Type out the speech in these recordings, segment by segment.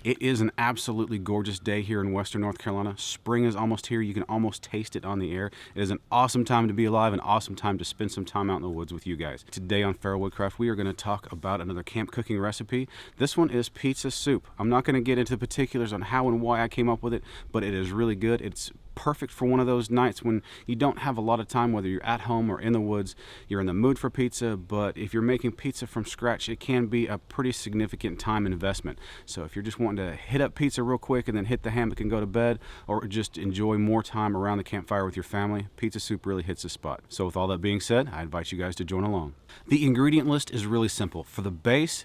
It is an absolutely gorgeous day here in Western North Carolina. Spring is almost here. You can almost taste it on the air. It is an awesome time to be alive, an awesome time to spend some time out in the woods with you guys. Today on Feral Woodcraft, we are going to talk about another camp cooking recipe. This one is pizza soup. I'm not going to get into particulars on how and why I came up with it, but it is really good. It's perfect for one of those nights when you don't have a lot of time, whether you're at home or in the woods. You're in the mood for pizza, but if you're making pizza from scratch, it can be a pretty significant time investment. So if you're just wanting to hit up pizza real quick and then hit the hammock and go to bed, or just enjoy more time around the campfire with your family, pizza soup really hits the spot. So with all that being said, I invite you guys to join along. The ingredient list is really simple. For the base,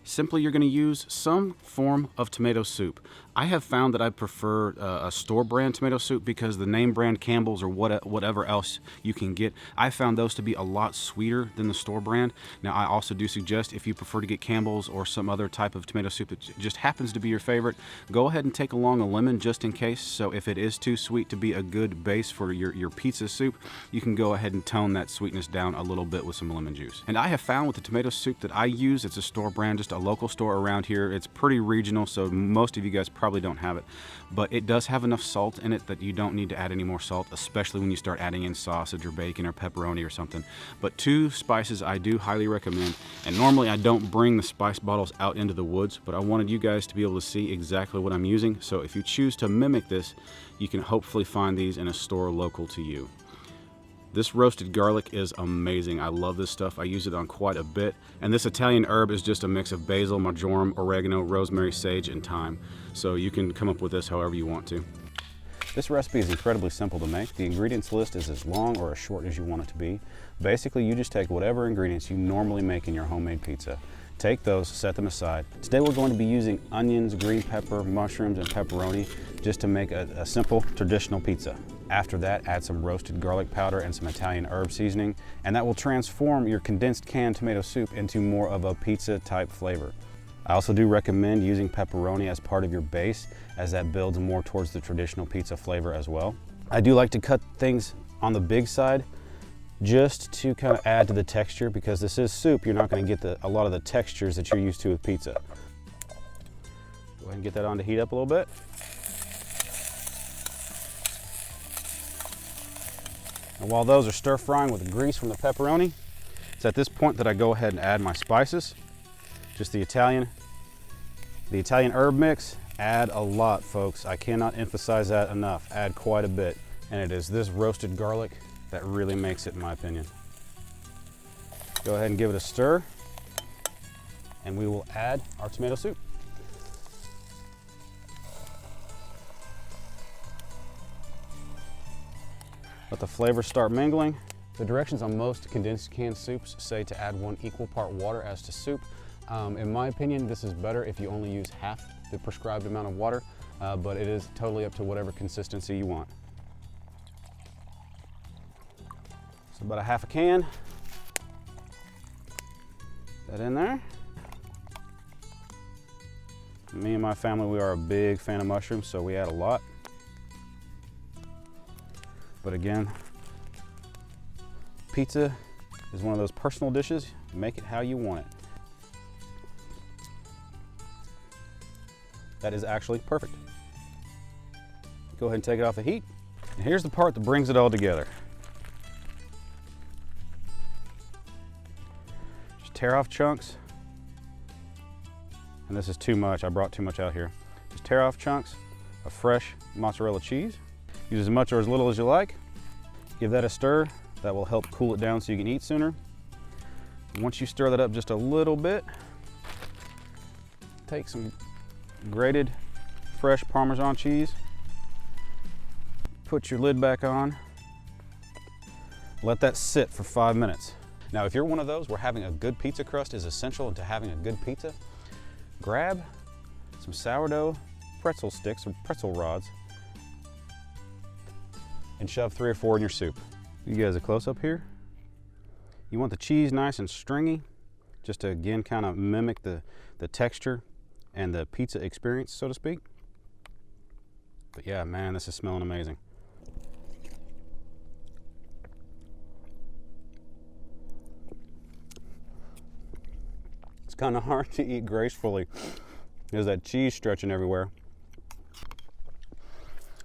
simply you're going to use some form of tomato soup. I have found that I prefer a store brand tomato soup because the name brand Campbell's or whatever else you can get, I found those to be a lot sweeter than the store brand. Now I also do suggest if you prefer to get Campbell's or some other type of tomato soup that just happens to be your favorite, go ahead and take along a lemon just in case. So if it is too sweet to be a good base for your pizza soup, you can go ahead and tone that sweetness down a little bit with some lemon juice. And I have found with the tomato soup that I use, it's a store brand, just a local store around here. It's pretty regional, so most of you guys probably don't have it, but it does have enough salt in it that you don't need to add any more salt, especially when you start adding in sausage or bacon or pepperoni or something. But two spices I do highly recommend, and normally I don't bring the spice bottles out into the woods, but I wanted you guys to be able to see exactly what I'm using. So if you choose to mimic this, you can hopefully find these in a store local to you. This roasted garlic is amazing. I love this stuff. I use it on quite a bit. And this Italian herb is just a mix of basil, marjoram, oregano, rosemary, sage, and thyme. So you can come up with this however you want to. This recipe is incredibly simple to make. The ingredients list is as long or as short as you want it to be. Basically, you just take whatever ingredients you normally make in your homemade pizza. Take those, set them aside. Today we're going to be using onions, green pepper, mushrooms, and pepperoni just to make a simple traditional pizza. After that, add some roasted garlic powder and some Italian herb seasoning, and that will transform your condensed canned tomato soup into more of a pizza type flavor. I also do recommend using pepperoni as part of your base, as that builds more towards the traditional pizza flavor as well. I do like to cut things on the big side just to kind of add to the texture, because this is soup. You're not going to get a lot of the textures that you're used to with pizza. Go ahead and get that on to heat up a little bit. And while those are stir frying with the grease from the pepperoni, it's at this point that I go ahead and add my spices. Just the Italian herb mix. Add a lot, folks. I cannot emphasize that enough. Add quite a bit. And it is this roasted garlic that really makes it, in my opinion. Go ahead and give it a stir, and we will add our tomato soup. Let the flavors start mingling. The directions on most condensed canned soups say to add 1 equal part water as to soup. In my opinion, this is better if you only use half the prescribed amount of water, but it is totally up to whatever consistency you want. So about a half a can. That in there. Me and my family, we are a big fan of mushrooms, so we add a lot. But again, pizza is one of those personal dishes. Make it how you want it. That is actually perfect. Go ahead and take it off the heat. And here's the part that brings it all together. Just tear off chunks. And this is too much. I brought too much out here. Just tear off chunks of fresh mozzarella cheese. Use as much or as little as you like. Give that a stir. That will help cool it down so you can eat sooner. Once you stir that up just a little bit, take some grated fresh Parmesan cheese. Put your lid back on. Let that sit for 5 minutes. Now, if you're one of those where having a good pizza crust is essential into having a good pizza, grab some sourdough pretzel sticks or pretzel rods and shove 3 or 4 in your soup. You guys a close up here. You want the cheese nice and stringy, just to again kind of mimic the texture and the pizza experience, so to speak. But yeah, man, this is smelling amazing. It's kind of hard to eat gracefully There's that cheese stretching everywhere.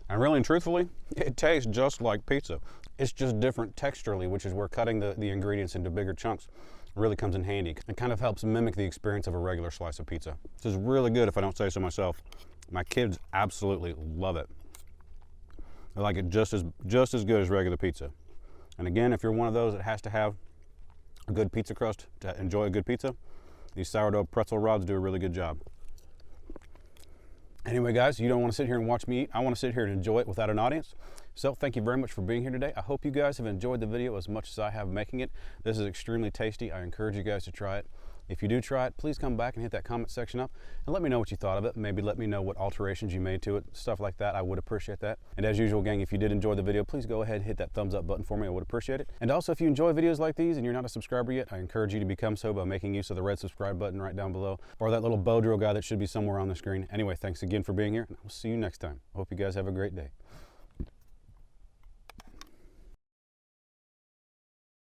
And really and truthfully, it tastes just like pizza. It's just different texturally, which is where cutting the ingredients into bigger chunks really comes in handy. It kind of helps mimic the experience of a regular slice of pizza. This is really good if I don't say so myself. My kids absolutely love it. They like it just as good as regular pizza. And again, if you're one of those that has to have a good pizza crust to enjoy a good pizza, these sourdough pretzel rods do a really good job. Anyway, guys, you don't want to sit here and watch me eat. I want to sit here and enjoy it without an audience. So thank you very much for being here today. I hope you guys have enjoyed the video as much as I have making it. This is extremely tasty. I encourage you guys to try it. If you do try it, please come back and hit that comment section up and let me know what you thought of it. Maybe let me know what alterations you made to it, stuff like that. I would appreciate that. And as usual, gang, if you did enjoy the video, please go ahead and hit that thumbs up button for me. I would appreciate it. And also, if you enjoy videos like these and you're not a subscriber yet, I encourage you to become so by making use of the red subscribe button right down below, or that little bow drill guy that should be somewhere on the screen. Anyway, thanks again for being here, and I'll see you next time. I hope you guys have a great day.